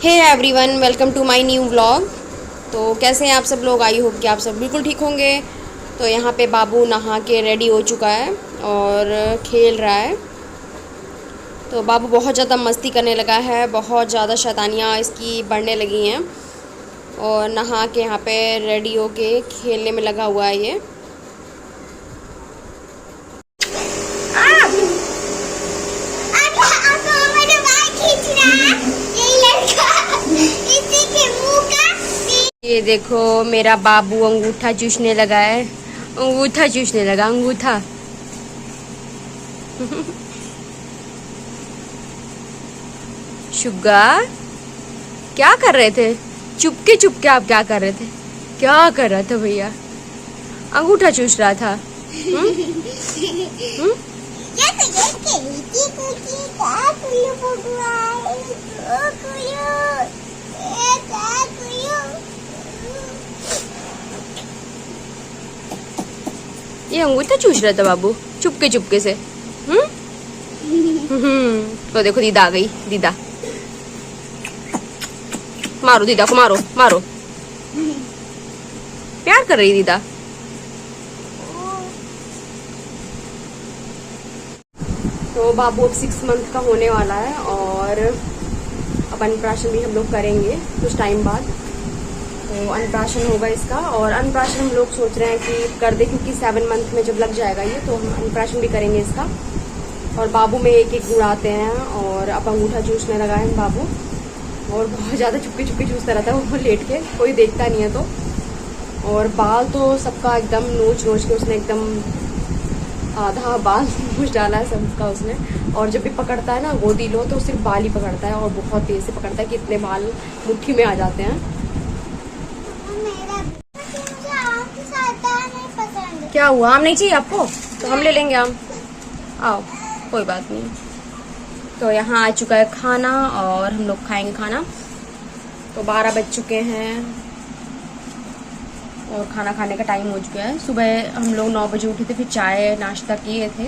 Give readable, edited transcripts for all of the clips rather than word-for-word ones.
Hey everyone, welcome to my new vlog. तो कैसे हैं आप सब लोग? आई होप कि आप सब बिल्कुल ठीक होंगे। तो यहाँ पे बाबू नहा के रेडी हो चुका है और खेल रहा है। तो बाबू बहुत ज़्यादा मस्ती करने लगा है, बहुत ज़्यादा शैतानियाँ इसकी बढ़ने लगी हैं और नहा के यहाँ पे रेडी हो के खेलने में लगा हुआ है ये। ये देखो मेरा बाबू अंगूठा चूसने लगा है, अंगूठा चूसने लगा, अंगूठा। शुगा क्या कर रहे थे? चुपके आप क्या कर रहे थे? क्या कर रहा था भैया? अंगूठा चूस रहा था। ये अंगूठा चूस रहा था बाबू चुपके से। तो देखो दीदा आ गई। दीदा मारो, दीदा को मारो, मारो। प्यार कर रही दीदा। तो बाबू अब 6 मंथ का होने वाला है और अब अन्नप्राशन भी हम लोग करेंगे कुछ टाइम बाद। तो अन्नप्राशन होगा इसका और अन्नप्राशन हम लोग सोच रहे हैं कि कर दे, क्योंकि 7 मंथ में जब लग जाएगा ये तो हम अन्नप्राशन भी करेंगे इसका। और बाबू में एक एक गुड़ाते हैं और अब अंगूठा चूसने लगा है बाबू और बहुत ज़्यादा चुपके चूसता रहता है वो लेट के, कोई देखता नहीं है तो। और बाल तो सबका एकदम नोच के उसने एकदम आधा बाल नोच डाला है सबका उसने। और जब भी पकड़ता है ना गोदी लो तो सिर्फ बाल ही पकड़ता है और बहुत तेज़ से पकड़ता है कि इतने बाल मुट्ठी में आ जाते हैं। क्या हुआ? आम नहीं चाहिए आपको? तो हम ले लेंगे आम। आओ, कोई बात नहीं। तो यहाँ आ चुका है खाना और हम लोग खाएंगे खाना। तो 12 बज चुके हैं और खाना खाने का टाइम हो चुका है। सुबह हम लोग 9 बजे उठे थे, फिर चाय नाश्ता किए थे,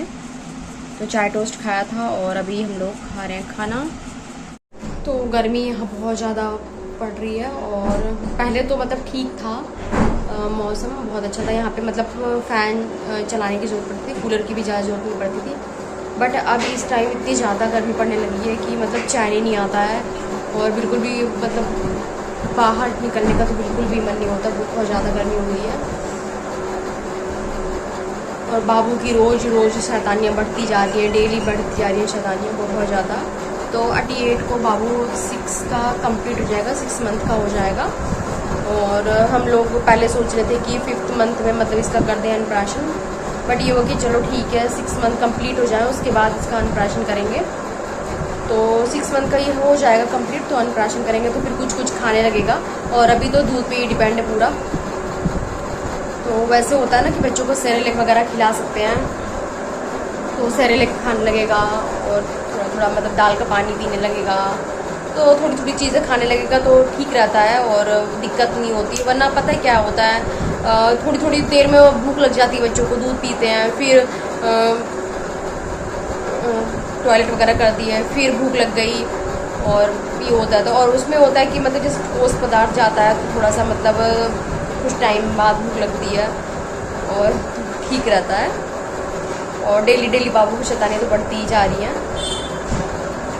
तो चाय टोस्ट खाया था और अभी हम लोग खा रहे हैं खाना। तो गर्मी यहाँ बहुत ज़्यादा पड़ रही है और पहले तो मतलब ठीक था, मौसम बहुत अच्छा था यहाँ पे, मतलब फ़ैन चलाने की ज़रूरत पड़ती थी, कूलर की भी ज़्यादा ज़रूरत नहीं पड़ती थी। बट अब इस टाइम इतनी ज़्यादा गर्मी पड़ने लगी है कि मतलब चैन ही नहीं आता है और बिल्कुल भी मतलब बाहर निकलने का तो बिल्कुल भी मन नहीं होता, बहुत ज़्यादा गर्मी हो गई है। और बाबू की रोज़ शैतानियाँ बढ़ती जा रही है, डेली बढ़ती जा रही है शैतानियाँ बहुत ज़्यादा। तो 38 को बाबू 6 का कंप्लीट हो जाएगा, 6 मंथ का हो जाएगा। और हम लोग पहले सोच रहे थे कि 5th मंथ में मतलब इसका कर दें अन्नप्राशन, बट ये हो कि चलो ठीक है 6 मंथ कंप्लीट हो जाए उसके बाद इसका अन्नप्राशन करेंगे। तो 6 मंथ का ये हो जाएगा कंप्लीट तो अन्नप्राशन करेंगे तो फिर कुछ खाने लगेगा। और अभी तो दूध पे ही डिपेंड है पूरा। तो वैसे होता है ना कि बच्चों को सेरेलेक वगैरह खिला सकते हैं, तो सेरेलेक खाने लगेगा और थोड़ा मतलब दाल का पानी पीने लगेगा, तो थोड़ी चीज़ें खाने लगेगा तो ठीक रहता है और दिक्कत नहीं होती। वरना पता है क्या होता है, थोड़ी देर में भूख लग जाती है बच्चों को, दूध पीते हैं, फिर टॉयलेट वगैरह कर दी है, फिर भूख लग गई और ये होता है। तो और उसमें होता है कि मतलब जैसे ठोस पदार्थ जाता है तो थोड़ा सा मतलब कुछ टाइम बाद भूख लगती है और ठीक रहता है। और डेली बाबू की शैतानियाँ तो बढ़ती ही जा रही हैं।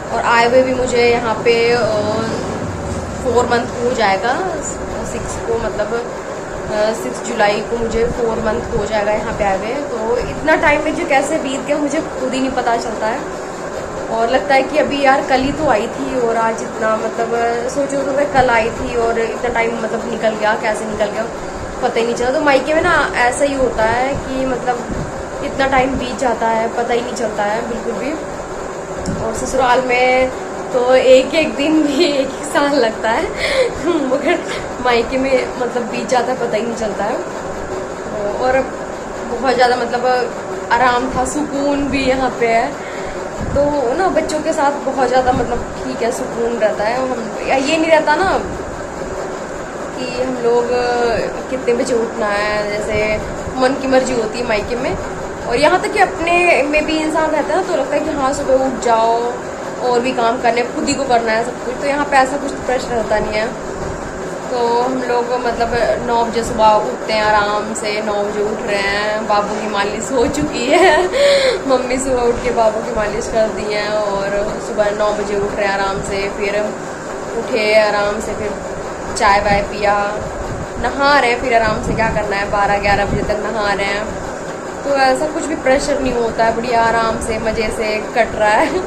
और आए हुए भी मुझे यहाँ पे 4 मंथ हो जाएगा, 6 को मतलब 6 जुलाई को मुझे 4 मंथ हो जाएगा यहाँ पे आए हुए। तो इतना टाइम में जो कैसे बीत गया मुझे खुद ही नहीं पता चलता है। और लगता है कि अभी यार कल ही तो आई थी और आज इतना मतलब सोचो तो मैं कल आई थी और इतना टाइम मतलब निकल गया, कैसे निकल गया पता ही नहीं चला। तो मायके में ना ऐसा ही होता है कि मतलब इतना टाइम बीत जाता है, पता ही नहीं चलता है बिल्कुल भी। और ससुराल में तो एक दिन भी 1 साल लगता है मगर मायके में मतलब बीत जाता है, पता ही नहीं चलता है। और बहुत ज़्यादा मतलब आराम था, सुकून भी यहाँ पे है। तो ना बच्चों के साथ बहुत ज़्यादा मतलब ठीक है, सुकून रहता है। हम ये नहीं रहता ना कि हम लोग कितने बजे उठना है, जैसे मन की मर्जी होती है मायके में। और यहाँ तक कि अपने में भी इंसान रहता है ना तो लगता है कि हाँ सुबह उठ जाओ और भी काम करने, खुद ही को करना है सब कुछ। तो यहाँ पे ऐसा कुछ प्रेशर होता नहीं है। तो हम लोग मतलब 9 बजे सुबह उठते हैं आराम से, 9 बजे उठ रहे हैं। बाबू की मालिश हो चुकी है मम्मी सुबह उठ के बाबू की मालिश कर दी है और सुबह 9 बजे उठ रहे हैं आराम से। फिर उठे आराम से, फिर चाय वाय पिया, नहा रहे हैं। फिर आराम से क्या करना है, 12-11 बजे तक नहा रहे हैं। तो ऐसा कुछ भी प्रेशर नहीं होता है, बढ़िया आराम से मज़े से कट रहा है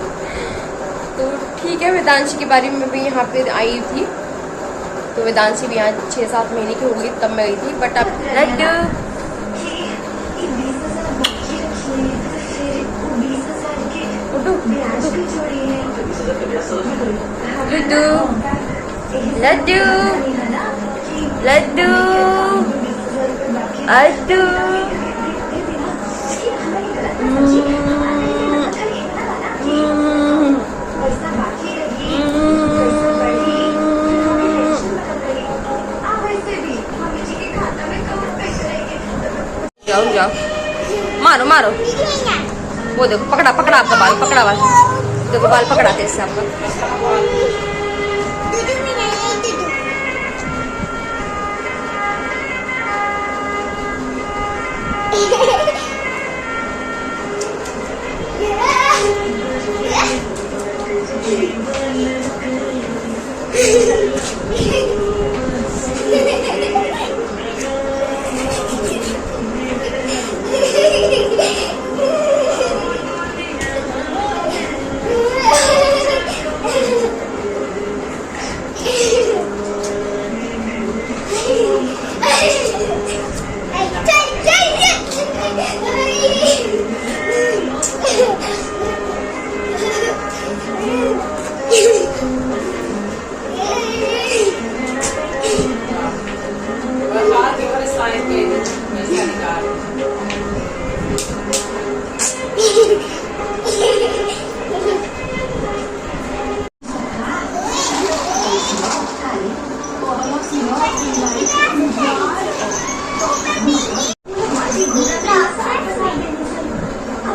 तो ठीक है। वेदांशी के बारे में भी यहाँ पे आई थी, तो वेदांशी भी यहाँ 6-7 महीने की होगी तब मैं गई थी। बट अब लड्डू लड्डू लड्डू लड्डू जाओ जाओ, मारो मारो। वो देखो पकड़ा पकड़ा आपका बाल, पकड़ा बाल, देखो बाल पकड़ाते इससे आपका।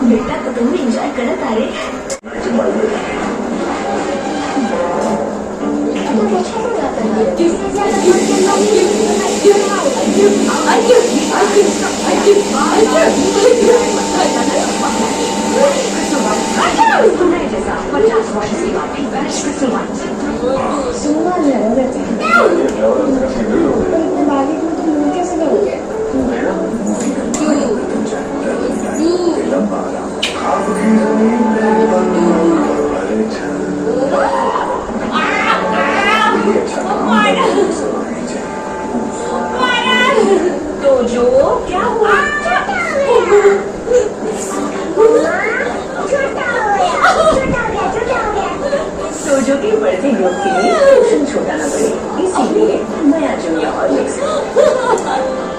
बेटा तो तुम एंजॉय करत आ रे। तो जो क्या हुआ, तो जो की बढ़ते ग्रोथ के लिए पोषण छोटा न पड़े, इसीलिए नया जूनियर हॉर्लिक्स।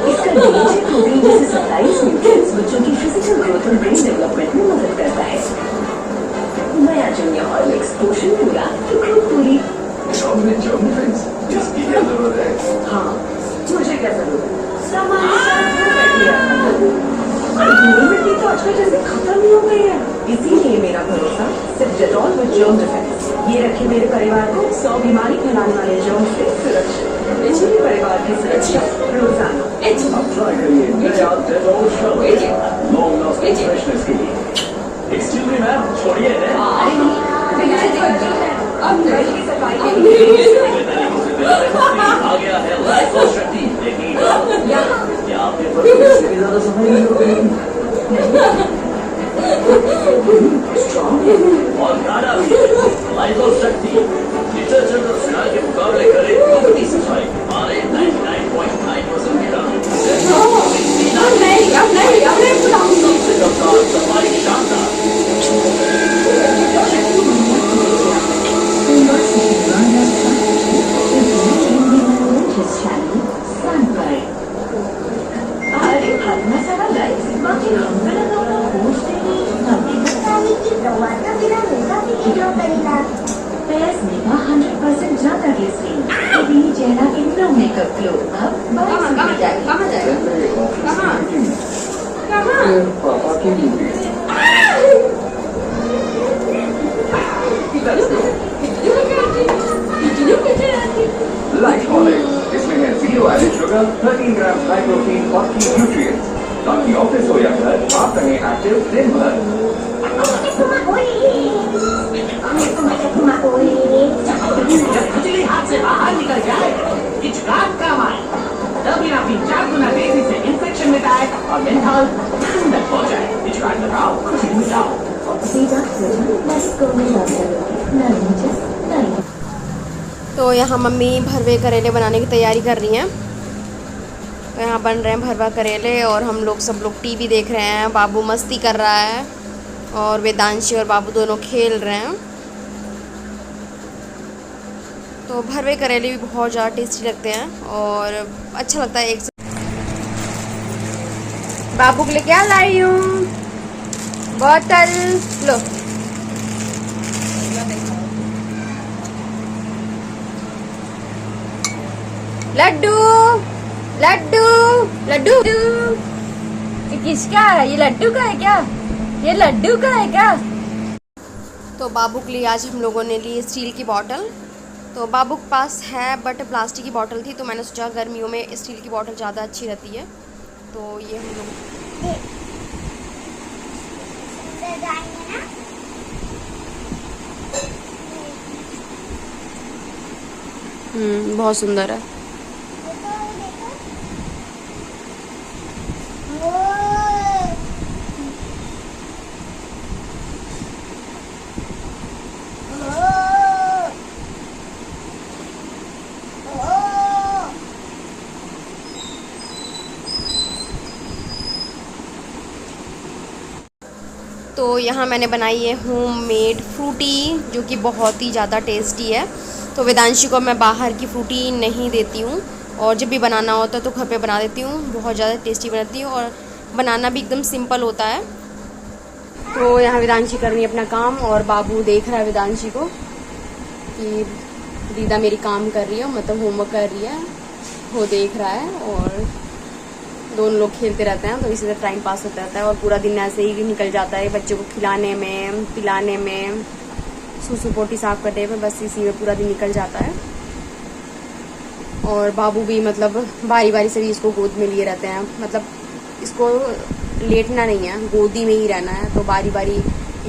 इसका डीएनए प्रोटीन जैसे 27 न्यूट्रिएंट्स बच्चों की फिजिकल ग्रोथ और ब्रेन डेवलपमेंट में मदद करता है। नया जूनियर हॉर्लिक्स, पोषण पूरा तो ग्रोथ पूरी। हाँ, मुझे क्या जरूरत है, तो आजकल जैसे खत्म ही हो गई है। इसीलिए मेरा भरोसा सिर्फ डेटॉल विद जर्म डिफेंस। ये रखे मेरे परिवार को 100 बीमारी फैलाने वाले जर्म से सुरक्षित। मेरे परिवार की सुरक्षा रोजाना। छोड़िए सफाई के लिए आ गया है लाइफ और शक्ति। ज्यादा समय नहीं हो गई और गाना भी लाइफ और शक्ति डिटर्जेंट और फिनाइल के मुकाबले करे अपनी सफाई। हमारे 99.9% सफाई शानदार। चेहरा इतना मेकअप लो, अब कहाँ जाएगा, पापा की लाइफ हॉलिक्स, इसमें है 0 एडेड शुगर, 13 ग्राम हाई प्रोटीन और की न्यूट्रिएंट्स, ताकि ऑफिस हो या घर आप रहें एक्टिव दिन भर। जब खुजली हाथ से बाहर निकल जाए, इचलाक काम आए, तब या फिर 4 गुना तेजी से इन्फेक्शन मिटाए और मेंथॉल ठंडक पहुंचाए। इचलाक लगाओ, खुजली मिटाओ। तो यहाँ मम्मी भरवे करेले बनाने की तैयारी कर रही हैं। तो यहाँ बन रहे हैं भरवा करेले और हम लोग सब लोग टीवी देख रहे हैं। बाबू मस्ती कर रहा है और वेदांशी और बाबू दोनों खेल रहे हैं। तो भरवे करेले भी बहुत ज़्यादा टेस्टी लगते हैं और अच्छा लगता है। एक बाबू के लिए क्या लाई हूँ? बोतल लो। लड्डू लड्डू लड्डू ये किसका है? ये लड्डू का है क्या? ये लड्डू का है क्या? तो बाबू के लिए आज हम लोगों ने ली स्टील की बॉटल। तो बाबू के पास है बट प्लास्टिक की बॉटल थी, तो मैंने सोचा गर्मियों में स्टील की बॉटल ज़्यादा अच्छी रहती है। तो ये हम लोग बहुत सुंदर है। तो यहाँ मैंने बनाई है होममेड फ्रूटी, जो कि बहुत ही ज़्यादा टेस्टी है। तो वेदांशी को मैं बाहर की फ्रूटी नहीं देती हूँ और जब भी बनाना होता है तो घर पे बना देती हूँ। बहुत ज़्यादा टेस्टी बनाती हूँ और बनाना भी एकदम सिंपल होता है। तो यहाँ वेदांशी कर रही है अपना काम और बाबू देख रहा है वेदांशी को कि दीदा मेरी काम कर रही है, मतलब होमवर्क कर रही है, वो देख रहा है और दोनों लोग खेलते रहते हैं। तो इसी तरह टाइम पास होता रहता है और पूरा दिन ऐसे ही निकल जाता है बच्चों को खिलाने में, पिलाने में, सूसू पोटी साफ करने में, बस इसी में पूरा दिन निकल जाता है। और बाबू भी मतलब बारी बारी से भी इसको गोद में लिए रहते हैं, मतलब इसको लेटना नहीं है, गोदी में ही रहना है। तो बारी बारी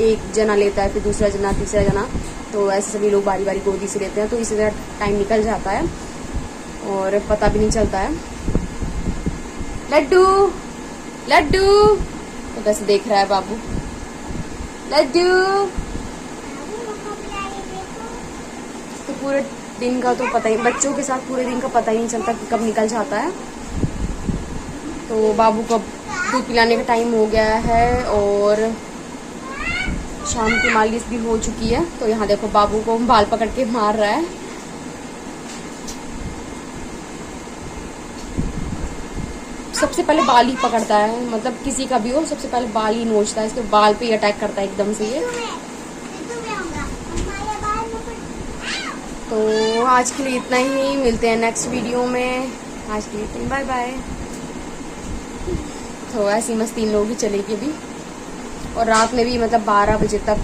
एक जना लेता है, फिर दूसरा जना, तीसरा जना, तो ऐसे सभी लोग बारी बारी गोदी से लेते हैं। तो इसी तरह टाइम निकल जाता है और पता भी नहीं चलता है। लड्डू लड्डू तो कैसे देख रहा है बाबू। लड्डू तो पूरे दिन का तो पता ही, बच्चों के साथ पूरे दिन का पता ही नहीं चलता कि कब निकल जाता है। तो बाबू को दूध पिलाने का टाइम हो गया है और शाम की मालिश भी हो चुकी है। तो यहाँ देखो बाबू को बाल पकड़ के मार रहा है। सबसे पहले बाल ही पकड़ता है, मतलब किसी का भी हो सबसे पहले बाल ही नोचता है, इसके बाल पे ही अटैक करता है एकदम से ये। तो आज के लिए इतना ही, मिलते हैं नेक्स्ट वीडियो में। आज के लिए बाय बाय। तो ऐसी मस्ती इन लोगों की चलेगी अभी और रात में भी मतलब 12 बजे तक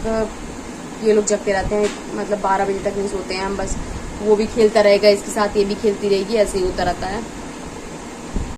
ये लोग जगते रहते हैं, मतलब 12 बजे तक नहीं सोते हैं हम। बस वो भी खेलता रहेगा इसके साथ, ये भी खेलती रहेगी, ऐसे ही होता रहता है।